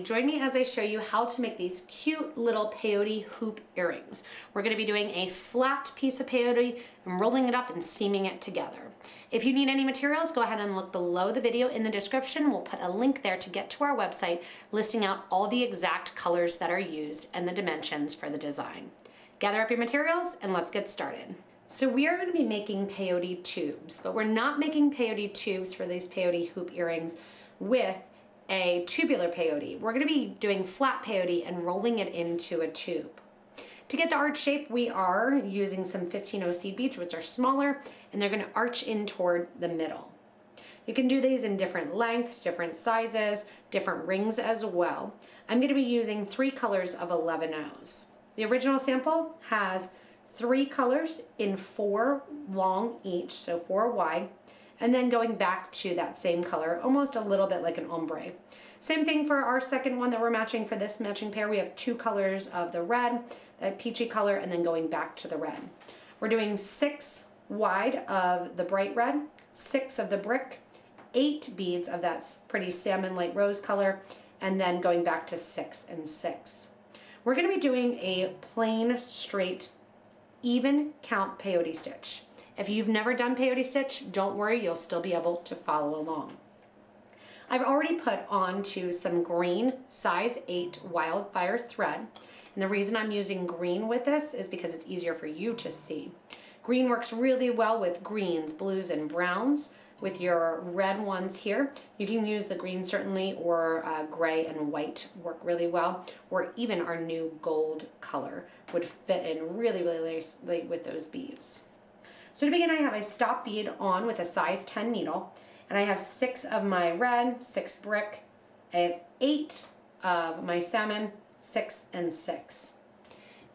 join me as I show you how to make these cute little peyote hoop earrings. We're going to be doing a flat piece of peyote and rolling it up and seaming it together. If you need any materials, go ahead and look below the video in the description. We'll put a link there to get to our website listing out all the exact colors that are used and the dimensions for the design. Gather up your materials and let's get started. So we are going to be making peyote tubes, but we're not making peyote tubes for these peyote hoop earrings with a tubular peyote. We're going to be doing flat peyote and rolling it into a tube. To get the arch shape, we are using some 15-0 seed beads, which are smaller, and they're going to arch in toward the middle. You can do these in different lengths, different sizes, different rings as well. I'm going to be using 3 colors of 11-0s. The original sample has 3 colors in 4 long each, so 4 wide, and then going back to that same color, almost a little bit like an ombre. Same thing for our second one that we're matching for this matching pair. We have 2 colors of the red, that peachy color, and then going back to the red. We're doing 6 wide of the bright red, 6 of the brick, 8 beads of that pretty salmon light rose color, and then going back to 6 and 6. We're going to be doing a plain, straight, even count peyote stitch. If you've never done peyote stitch, don't worry, you'll still be able to follow along. I've already put onto some green size 8 wildfire thread, and the reason I'm using green with this is because it's easier for you to see. Green works really well with greens, blues, and browns. With your red ones here, you can use the green certainly, or gray and white work really well, or even our new gold color would fit in really, really nicely with those beads. So to begin, I have a stop bead on with a size 10 needle, and I have 6 of my red, 6 brick, I have 8 of my salmon, 6 and 6.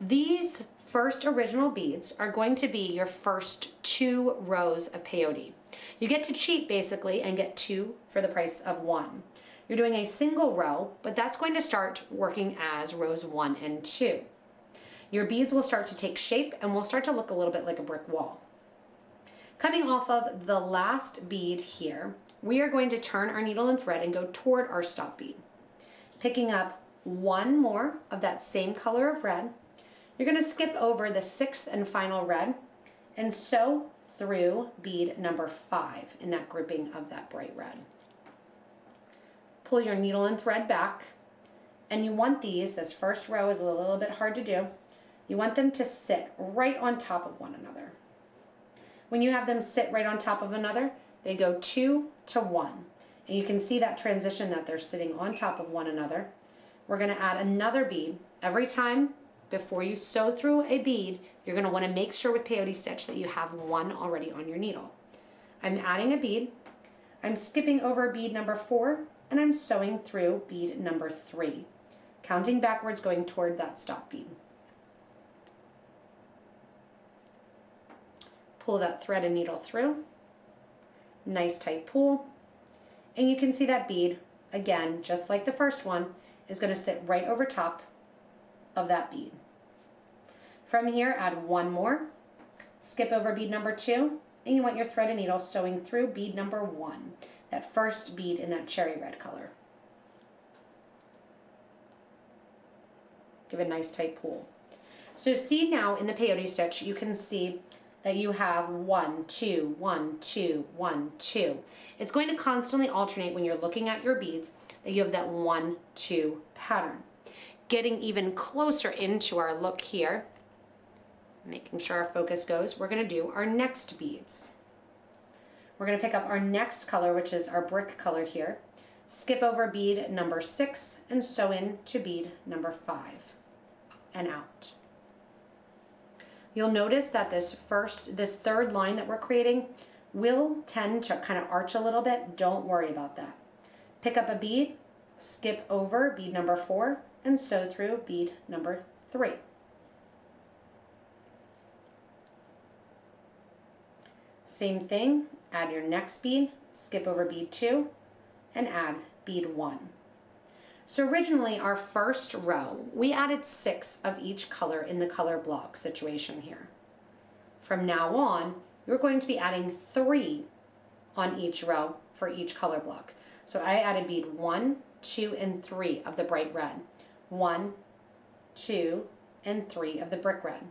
These first original beads are going to be your first 2 rows of peyote. You get to cheat basically and get 2 for the price of 1. You're doing a single row, but that's going to start working as rows 1 and 2. Your beads will start to take shape and will start to look a little bit like a brick wall. Coming off of the last bead here, we are going to turn our needle and thread and go toward our stop bead. Picking up 1 more of that same color of red, you're going to skip over the 6th and final red and sew through bead number 5 in that grouping of that bright red. Pull your needle and thread back, and you want these, this first row is a little bit hard to do, you want them to sit right on top of one another. When you have them sit right on top of another, they go 2 to 1. And you can see that transition that they're sitting on top of one another. We're going to add another bead. Every time before you sew through a bead, you're going to want to make sure with peyote stitch that you have 1 already on your needle. I'm adding a bead. I'm skipping over bead number 4, and I'm sewing through bead number 3, counting backwards going toward that stop bead. Pull that thread and needle through, nice tight pull, and you can see that bead, again, just like the first one, is going to sit right over top of that bead. From here, add 1 more, skip over bead number 2, and you want your thread and needle sewing through bead number 1, that first bead in that cherry red color. Give a nice tight pull. So see now in the peyote stitch, you can see that you have 1, 2, 1, 2, 1, 2. It's going to constantly alternate when you're looking at your beads that you have that 1, 2 pattern. Getting even closer into our look here, making sure our focus goes, we're going to do our next beads. We're going to pick up our next color, which is our brick color here, skip over bead number 6 and sew in to bead number 5 and out. You'll notice that this third line that we're creating will tend to kind of arch a little bit. Don't worry about that. Pick up a bead, skip over bead number 4, and sew through bead number 3. Same thing, add your next bead, skip over bead 2, and add bead 1. So originally our first row, we added 6 of each color in the color block situation here. From now on, you're going to be adding 3 on each row for each color block. So I added bead 1 2, and 3 of the bright red. 1, 2, and 3 of the brick red.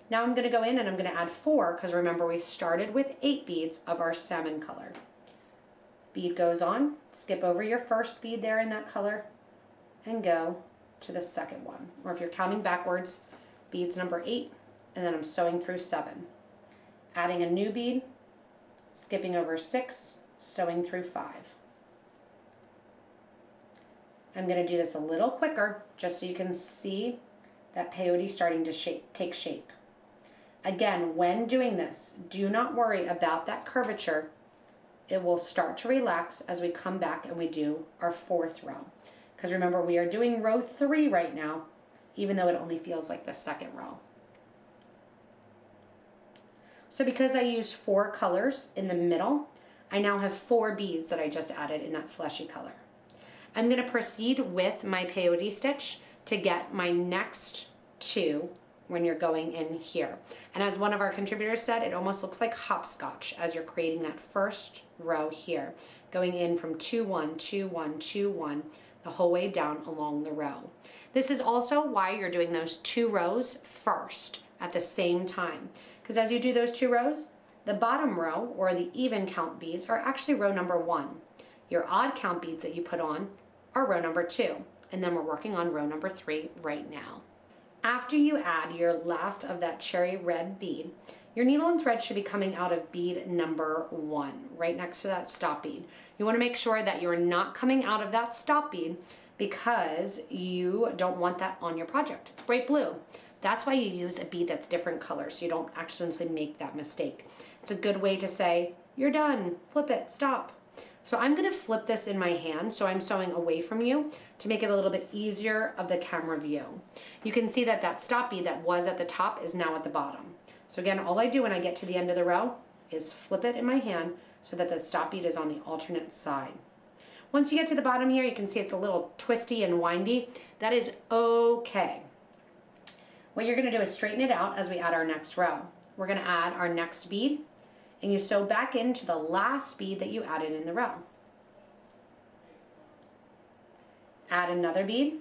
Now I'm going to go in and I'm going to add 4, because remember we started with 8 beads of our salmon color. Bead goes on, skip over your first bead there in that color, and go to the second one. Or if you're counting backwards, beads number 8, and then I'm sewing through 7. Adding a new bead, skipping over 6, sewing through 5. I'm going to do this a little quicker just so you can see that peyote starting to take shape. Again, when doing this, do not worry about that curvature. It will start to relax as we come back and we do our 4th row. Because remember, we are doing row 3 right now, even though it only feels like the 2nd row. So because I used 4 colors in the middle, I now have 4 beads that I just added in that fleshy color. I'm going to proceed with my peyote stitch to get my next 2 when you're going in here. And as one of our contributors said, it almost looks like hopscotch as you're creating that first row here, going in from 2, 1, 2, 1, 2, 1, the whole way down along the row. This is also why you're doing those 2 rows first at the same time, because as you do those 2 rows, the bottom row, or the even count beads, are actually row number 1. Your odd count beads that you put on are row number 2, and then we're working on row number 3 right now. After you add your last of that cherry red bead, your needle and thread should be coming out of bead number 1, right next to that stop bead. You want to make sure that you're not coming out of that stop bead because you don't want that on your project. It's bright blue. That's why you use a bead that's different colors so you don't accidentally make that mistake. It's a good way to say, you're done, flip it, stop. So I'm going to flip this in my hand, so I'm sewing away from you to make it a little bit easier of the camera view. You can see that that stop bead that was at the top is now at the bottom. So again, all I do when I get to the end of the row is flip it in my hand so that the stop bead is on the alternate side. Once you get to the bottom here, you can see it's a little twisty and windy. That is okay. What you're going to do is straighten it out as we add our next row. We're going to add our next bead, and you sew back into the last bead that you added in the row. Add another bead,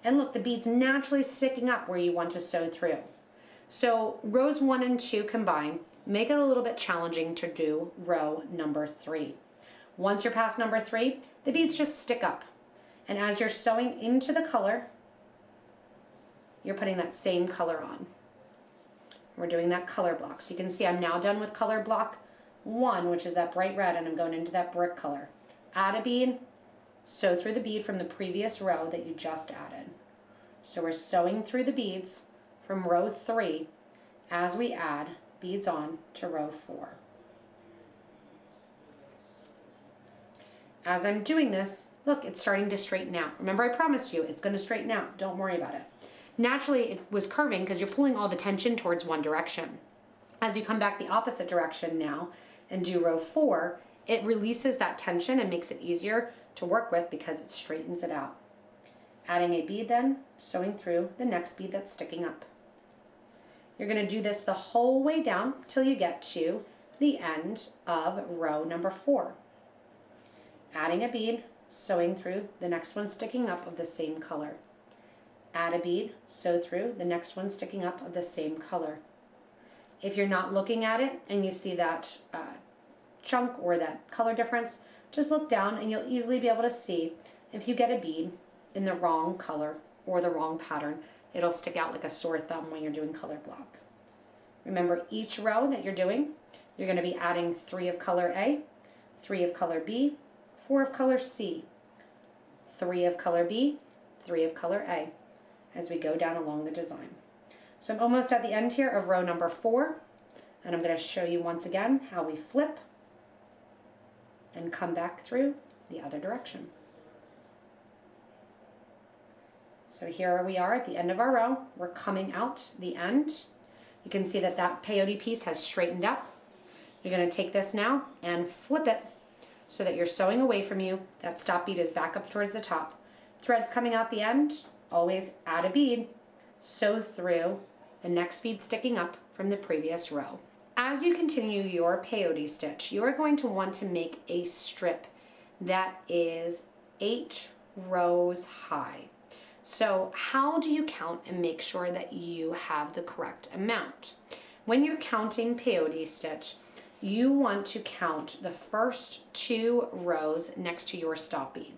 and look, the bead's naturally sticking up where you want to sew through. So rows 1 and 2 combined make it a little bit challenging to do row number 3. Once you're past number 3, the beads just stick up. And as you're sewing into the color, you're putting that same color on. We're doing that color block. So you can see I'm now done with color block 1, which is that bright red, and I'm going into that brick color. Add a bead, sew through the bead from the previous row that you just added. So we're sewing through the beads from row 3 as we add beads on to row 4. As I'm doing this, look, it's starting to straighten out. Remember, I promised you it's going to straighten out. Don't worry about it. Naturally, it was curving because you're pulling all the tension towards one direction. As you come back the opposite direction now and do row 4, it releases that tension and makes it easier to work with because it straightens it out. Adding a bead then, sewing through the next bead that's sticking up. You're going to do this the whole way down till you get to the end of row number 4. Adding a bead, sewing through the next one sticking up of the same color. Add a bead, sew through the next one sticking up of the same color. If you're not looking at it and you see that chunk or that color difference, just look down and you'll easily be able to see if you get a bead in the wrong color or the wrong pattern. It'll stick out like a sore thumb when you're doing color block. Remember, each row that you're doing, you're going to be adding 3 of color A, 3 of color B, 4 of color C, 3 of color B, 3 of color A, as we go down along the design. So I'm almost at the end here of row number 4, and I'm going to show you once again how we flip and come back through the other direction. So here we are at the end of our row. We're coming out the end. You can see that that peyote piece has straightened up. You're going to take this now and flip it so that you're sewing away from you. That stop bead is back up towards the top. Threads coming out the end. Always add a bead, sew through the next bead sticking up from the previous row. As you continue your peyote stitch, you are going to want to make a strip that is 8 rows high. So how do you count and make sure that you have the correct amount? When you're counting peyote stitch, you want to count the first 2 rows next to your stop bead.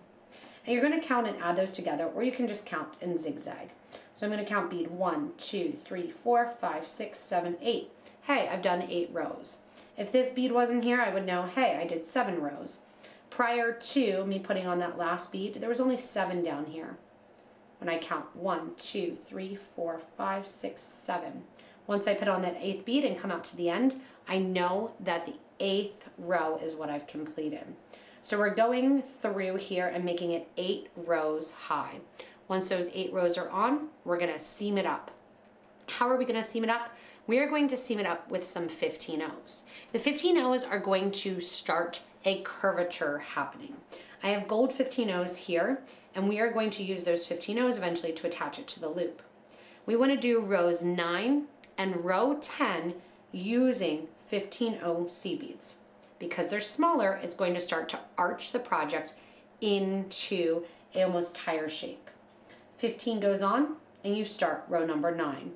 And you're going to count and add those together, or you can just count and zigzag. So I'm going to count bead 1, 2, 3, 4, 5, 6, 7, 8. Hey, I've done 8 rows. If this bead wasn't here, I would know, hey, I did 7 rows. Prior to me putting on that last bead, there was only 7 down here. When I count 1, 2, 3, 4, 5, 6, 7. Once I put on that 8th bead and come out to the end, I know that the 8th row is what I've completed. So we're going through here and making it 8 rows high. Once those 8 rows are on, we're going to seam it up. How are we going to seam it up? We are going to seam it up with some 15-0s. The 15-0s are going to start a curvature happening. I have gold 15-0s here, and we are going to use those 15-0s eventually to attach it to the loop. We want to do rows 9 and row 10 using 15-0 seed beads. Because they're smaller, it's going to start to arch the project into a almost tire shape. 15 goes on, and you start row number 9.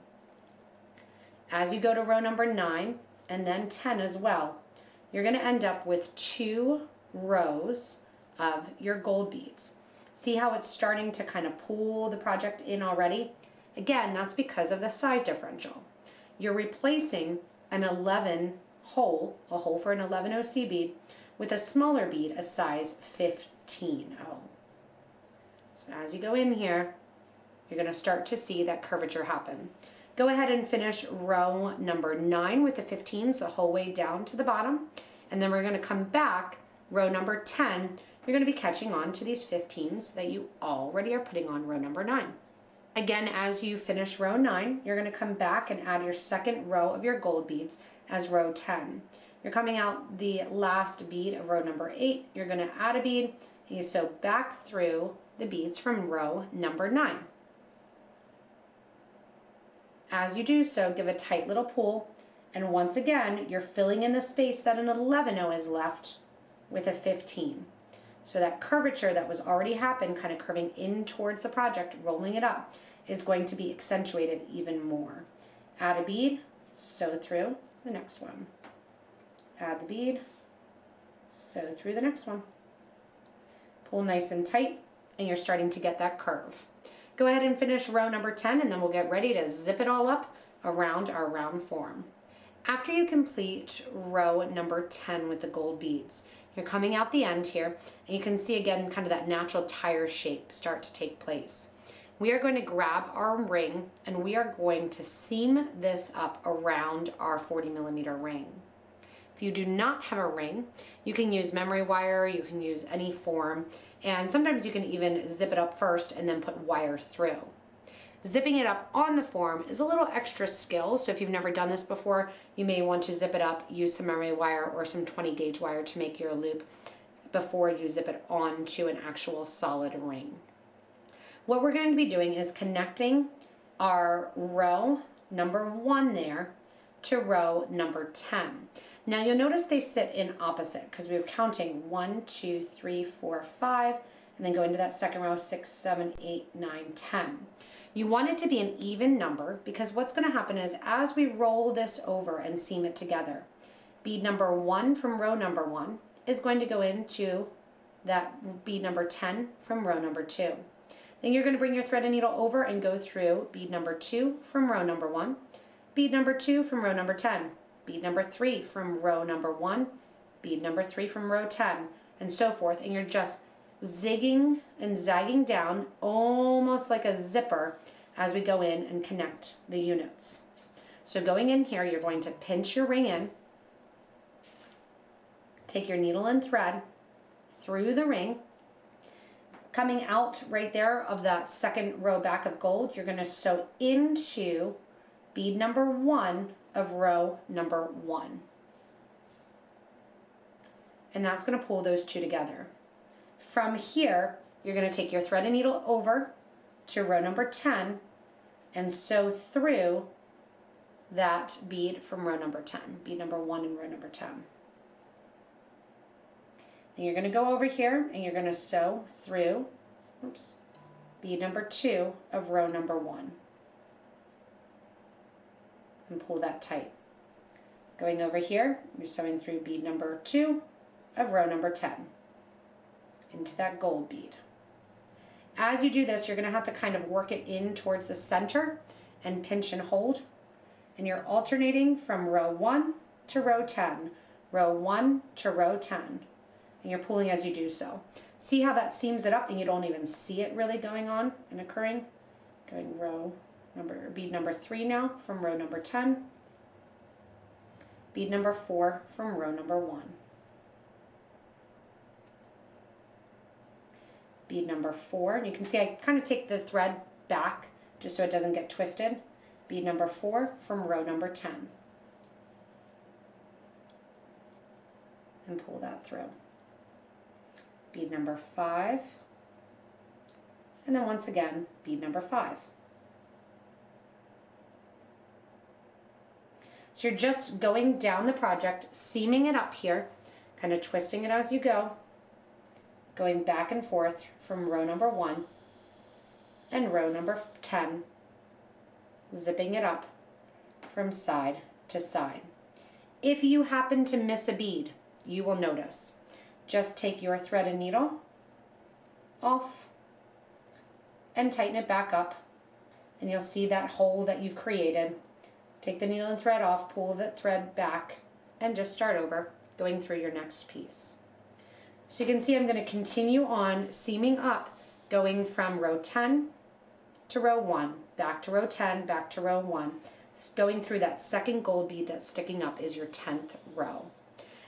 As you go to row number 9, and then 10 as well, you're going to end up with 2 rows of your gold beads. See how it's starting to kind of pull the project in already? Again, that's because of the size differential. You're replacing an 11 hole, a hole for an 11-0 seed bead, with a smaller bead, a size 15-0. So as you go in here, you're going to start to see that curvature happen. Go ahead and finish row number 9 with the 15s the whole way down to the bottom, and then we're going to come back, row number 10, you're going to be catching on to these 15s that you already are putting on row number 9. Again, as you finish row 9, you're going to come back and add your second row of your gold beads as row 10. You're coming out the last bead of row number 8, you're going to add a bead, and you sew back through the beads from row number 9. As you do so, give a tight little pull, and once again, you're filling in the space that an 11-0 is left with a 15. So that curvature that was already happened, kind of curving in towards the project, rolling it up, is going to be accentuated even more. Add a bead, sew through the next one. Add the bead, sew through the next one. Pull nice and tight, and you're starting to get that curve. Go ahead and finish row number 10, and then we'll get ready to zip it all up around our round form. After you complete row number 10 with the gold beads, you're coming out the end here, and you can see again kind of that natural tire shape start to take place. We are going to grab our ring, and we are going to seam this up around our 40mm ring. If you do not have a ring, you can use memory wire, you can use any form, and sometimes you can even zip it up first and then put wire through. Zipping it up on the form is a little extra skill, so if you've never done this before, you may want to zip it up, use some memory wire or some 20 gauge wire to make your loop before you zip it onto an actual solid ring. What we're going to be doing is connecting our row number 1 there to row number 10. Now you'll notice they sit in opposite because we were counting 1, 2, 3, 4, 5, and then go into that second row, 6, 7, 8, 9, 10. You want it to be an even number because what's going to happen is as we roll this over and seam it together, bead number 1 from row number 1 is going to go into that bead number 10 from row number 2. Then you're going to bring your thread and needle over and go through bead number 2 from row number 1, bead number 2 from row number 10, bead number 3 from row number 1, bead number 3 from row 10, and so forth. And you're just zigging and zagging down almost like a zipper as we go in and connect the units. So going in here, you're going to pinch your ring in, take your needle and thread through the ring. Coming out right there of that second row back of gold, you're going to sew into bead number 1 of row number 1. And that's going to pull those two together. From here, you're going to take your thread and needle over to row number 10 and sew through that bead from row number 10, bead number 1 in row number 10. Then you're going to go over here and you're going to sew through oops, bead number 2 of row number 1. And pull that tight. Going over here, you're sewing through bead number 2 of row number 10 into that gold bead. As you do this, you're going to have to kind of work it in towards the center and pinch and hold. And you're alternating from row 1 to row 10, row 1 to row 10. And you're pulling as you do so. See how that seams it up and you don't even see it really going on and occurring? Going bead number 3 now from row number 10. Bead number 4 from row number 1. Bead number 4, and you can see I kind of take the thread back just so it doesn't get twisted. Bead number 4 from row number 10. And pull that through. Bead number 5, and then once again, bead number 5. So you're just going down the project, seaming it up here, kind of twisting it as you go, going back and forth from row number 1 and row number 10, zipping it up from side to side. If you happen to miss a bead, you will notice. Just take your thread and needle off and tighten it back up, and you'll see that hole that you've created. Take the needle and thread off, pull the thread back, and just start over, going through your next piece. So you can see I'm going to continue on seaming up, going from row 10 to row 1, back to row 10, back to row 1. Going through that second gold bead that's sticking up is your 10th row.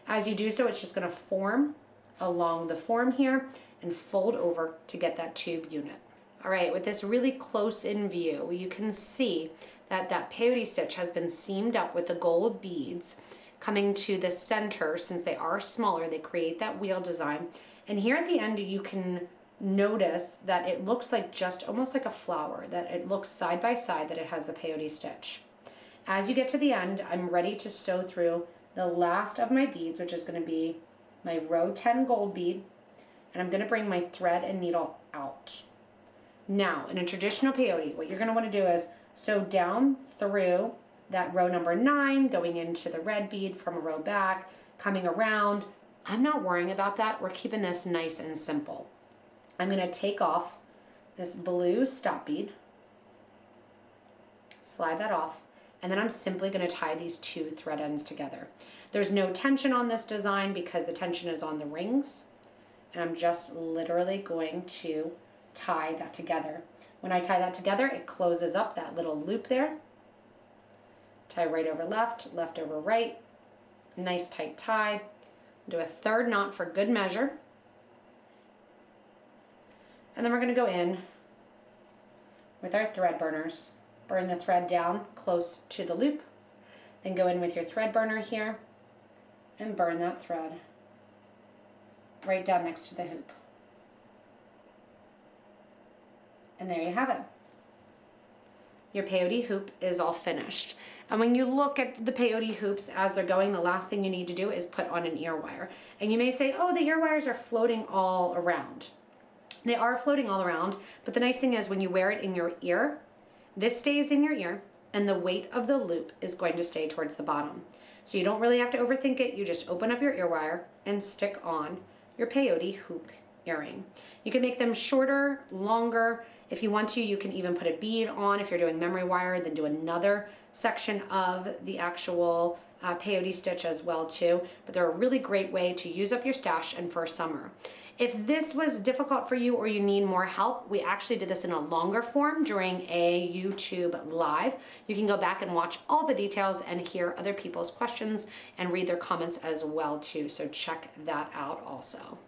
As you do so, it's just going to form along the form here and fold over to get that tube unit. All right, with this really close in view, you can see that that peyote stitch has been seamed up with the gold beads coming to the center. Since they are smaller, they create that wheel design. And here at the end, you can notice that it looks like just almost like a flower, that it looks side by side that it has the peyote stitch. As you get to the end, I'm ready to sew through the last of my beads, which is going to be my row 10 gold bead, and I'm going to bring my thread and needle out. Now, in a traditional peyote, what you're going to want to do is sew down through that row number 9, going into the red bead from a row back, coming around. I'm not worrying about that. We're keeping this nice and simple. I'm going to take off this blue stop bead, slide that off, and then I'm simply going to tie these 2 thread ends together. There's no tension on this design because the tension is on the rings, and I'm just literally going to tie that together. When I tie that together, it closes up that little loop there. Tie right over left, left over right. Nice tight tie. Do a 3rd knot for good measure. And then we're going to go in with our thread burners. Burn the thread down close to the loop. Then go in with your thread burner here and burn that thread right down next to the hoop. And there you have it. Your peyote hoop is all finished. And when you look at the peyote hoops as they're going, the last thing you need to do is put on an ear wire. And you may say, oh, the ear wires are floating all around. They are floating all around, but the nice thing is when you wear it in your ear, this stays in your ear and the weight of the loop is going to stay towards the bottom. So you don't really have to overthink it. You just open up your ear wire and stick on your peyote hoop earring. You can make them shorter, longer. If you want to, you can even put a bead on. If you're doing memory wire, then do another section of the actual peyote stitch as well too. But they're a really great way to use up your stash and for summer. If this was difficult for you or you need more help, we actually did this in a longer form during a YouTube live. You can go back and watch all the details and hear other people's questions and read their comments as well too. So check that out also.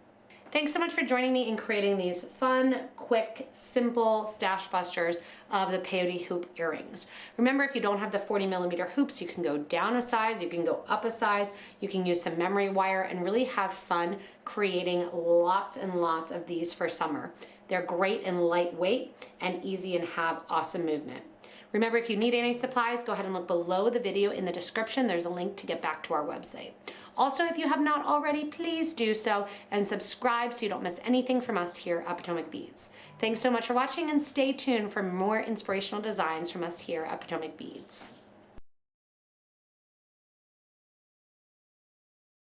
Thanks so much for joining me in creating these fun, quick, simple stash busters of the Peyote Hoop earrings. Remember, if you don't have the 40mm hoops, you can go down a size, you can go up a size, you can use some memory wire and really have fun creating lots and lots of these for summer. They're great and lightweight and easy and have awesome movement. Remember, if you need any supplies, go ahead and look below the video in the description. There's a link to get back to our website. Also, if you have not already, please do so and subscribe so you don't miss anything from us here at Potomac Beads. Thanks so much for watching, and stay tuned for more inspirational designs from us here at Potomac Beads.